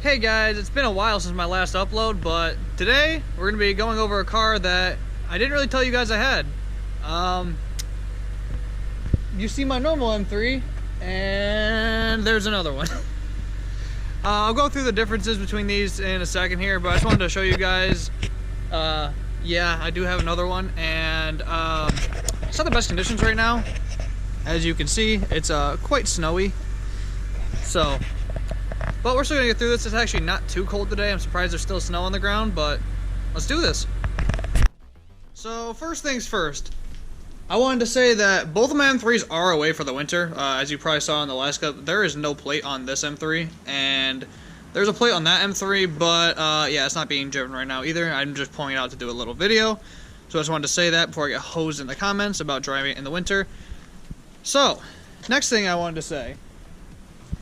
Hey guys, it's been a while since my last upload, but today we're going to be going over a car that I didn't really tell you guys I had. You see my normal M3, and there's another one. I'll go through the differences between these in a second here, but I just wanted to show you guys, yeah, I do have another one, and it's not the best conditions right now. As you can see, it's quite snowy, but we're still gonna get through this. It's actually not too cold today. I'm surprised there's still snow on the ground, but let's do this. So first things first, I wanted to say that both of my M3s are away for the winter. As you probably saw in the last clip, there is no plate on this M3, and there's a plate on that M3, but yeah, it's not being driven right now either. I'm just pulling it out to do a little video. So I just wanted to say that before I get hosed in the comments about driving it in the winter. So, next thing I wanted to say,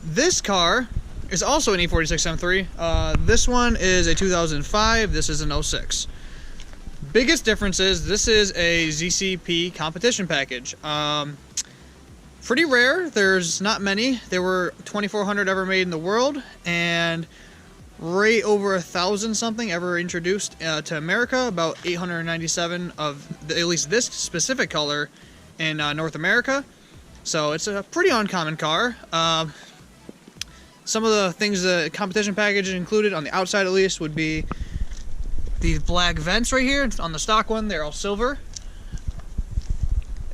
this car is also an E46 M3. This one is a 2005, this is an 06. Biggest difference is this is a ZCP competition package. Pretty rare, there's not many. There were 2,400 ever made in the world, and right over 1,000 something ever introduced to America, about 897 of at least this specific color in North America. So it's a pretty uncommon car. Some of the things the competition package included, on the outside at least, would be these black vents right here. On the stock one, they're all silver.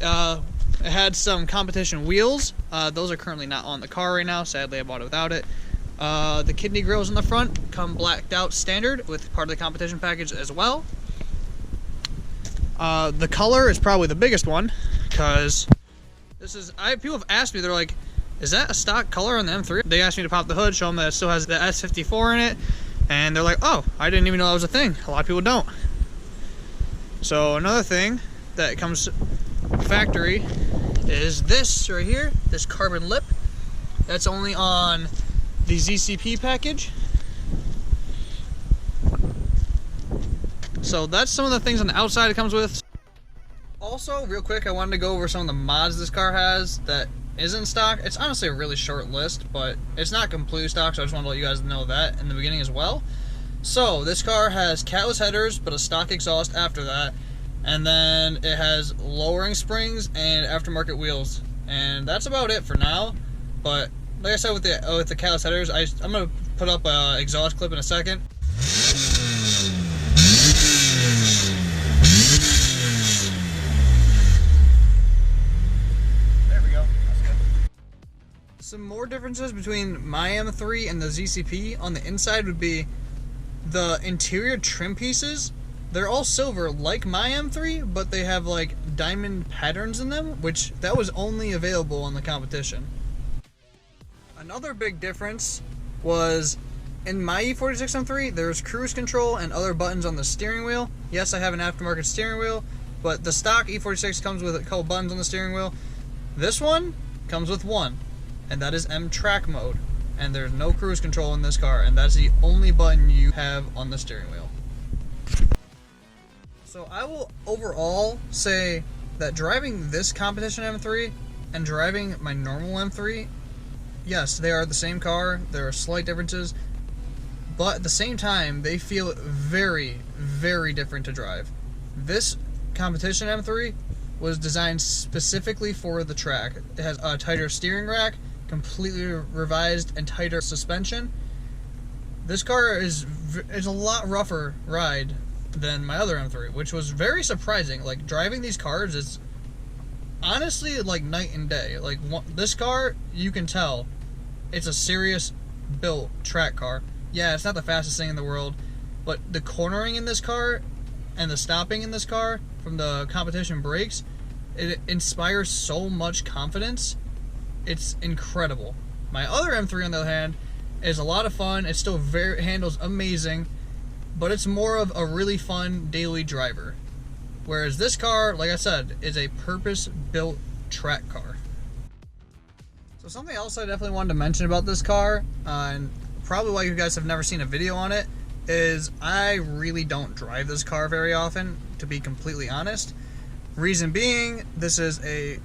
It had some competition wheels. Those are currently not on the car right now. Sadly, I bought it without it. The kidney grills in the front come blacked out standard with part of the competition package as well. The color is probably the biggest one, because this is, people have asked me, they're like, is that a stock color on the M3? They asked me to pop the hood, show them that it still has the S54 in it, and they're like, oh, I didn't even know that was a thing. A lot of people don't. So another thing that comes factory is this right here, this carbon lip. That's only on the ZCP package. So that's some of the things on the outside it comes with. Also, real quick, I wanted to go over some of the mods this car has that isn't stock. It's honestly a really short list, but it's not completely stock, so I just want to let you guys know that in the beginning as well. So, this car has catless headers, but a stock exhaust after that, and then it has lowering springs and aftermarket wheels, and that's about it for now. But like I said, with the catless headers, I'm going to put up an exhaust clip in a second. Some more differences between my M3 and the ZCP on the inside would be the interior trim pieces. They're all silver like my M3, but they have like diamond patterns in them, which that was only available on the competition. Another big difference was in my E46 M3, there's cruise control and other buttons on the steering wheel. Yes, I have an aftermarket steering wheel, but the stock E46 comes with a couple buttons on the steering wheel. This one comes with one, and that is M-Track mode, and there's no cruise control in this car, and that's the only button you have on the steering wheel. So I will overall say that driving this competition M3 and driving my normal M3, yes, they are the same car, there are slight differences, but at the same time, they feel very, very different to drive. This competition M3 was designed specifically for the track. It has a tighter steering rack, completely revised and tighter suspension. This car is a lot rougher ride than my other M3, which was very surprising. Like, driving these cars is honestly like night and day. Like, this car, you can tell it's a serious built track car. Yeah, it's not the fastest thing in the world, but the cornering in this car and the stopping in this car from the competition brakes, it inspires so much confidence. It's incredible. My other M3, on the other hand, is a lot of fun. It still handles amazing, but it's more of a really fun daily driver. Whereas this car, like I said, is a purpose-built track car. So something else I definitely wanted to mention about this car, and probably why you guys have never seen a video on it, is I really don't drive this car very often, to be completely honest. Reason being, this is a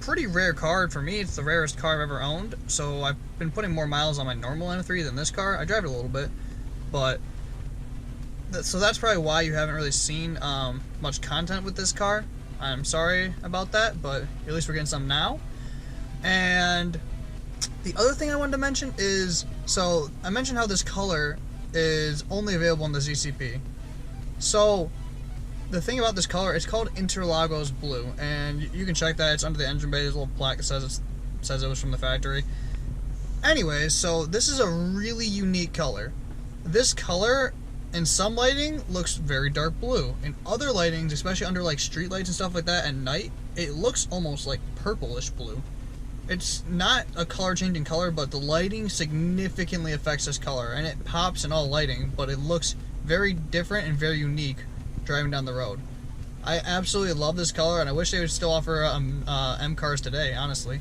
pretty rare car for me. It's the rarest car I've ever owned, so I've been putting more miles on my normal M3 than this car. I drive it a little bit, but so that's probably why you haven't really seen much content with this car. I'm sorry about that, but at least we're getting some now. And the other thing I wanted to mention is, so I mentioned how this color is only available in the ZCP. So the thing about this color, it's called Interlagos Blue, and you can check that. It's under the engine bay. There's a little plaque that says it was from the factory. Anyways, so this is a really unique color. This color in some lighting looks very dark blue. In other lightings, especially under like street lights and stuff like that at night, it looks almost like purplish blue. It's not a color changing color, but the lighting significantly affects this color, and it pops in all lighting, but it looks very different and very unique driving down the road. I absolutely love this color, and I wish they would still offer M cars today, honestly.